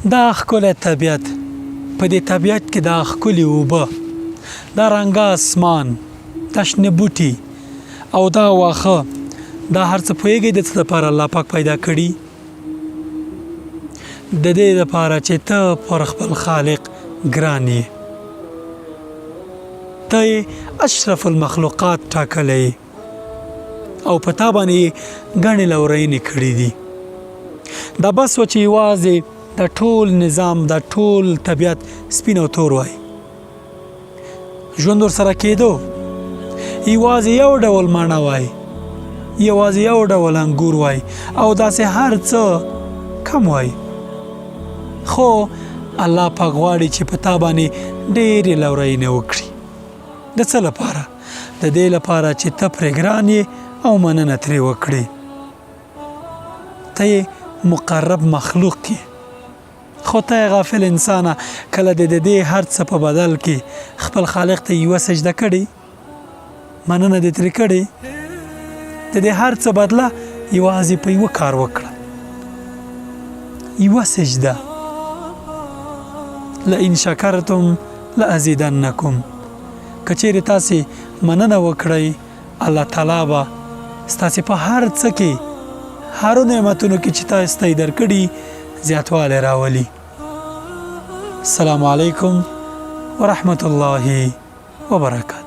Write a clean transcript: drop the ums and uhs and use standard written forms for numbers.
دا ښکلی طبیعت، په دې طبیعت کې دا ښکلي اوبه، دا رنګه اسمان، دا شنه بوټي او دا واښه، دا هر څه پوهېږئ د څه لپاره الله پاک پیدا کړي؟ د دې لپاره چې ته پر خپل خالق ګران یې، ته یې اشرف المخلوقات ټاکلی او په تا باندې ګڼې لورینې کړي دي. دا بس و چې یوازې دا ټول نظام، دا ټول طبیعت سپین او تور وای، ژوند ورسره کېدو یوازې یو ډول مڼه وای، یوازې یو ډول انګور وای او داسې هر څه کم وای. خو الله پاک غواړي چې په تا باندې ډېرې لورینې وکړي. د څه لپاره؟ د دې لپاره چې ته پرې ګران یې او مننه ترې وکړې. ته یې مقرب مخلوق یې، خو ته غافل انسانه، کله د دې هر څه په بدل کې خپل خالق ته یوه سجده کړې، مننه دې ترې کړې. د دې هر څه بدله یوازې په یوه کار وکړه، یوه سجده. لئن شکرتم لازیدنکم. که چیرې تاسې مننه وکړئ، الله تعالی به ستاسې په هر څه کې، هرو نعمتونو کې چې تاسو ته یې درکړي، زیاتوالی راولي. السلام علیکم ورحمة الله وبرکاته.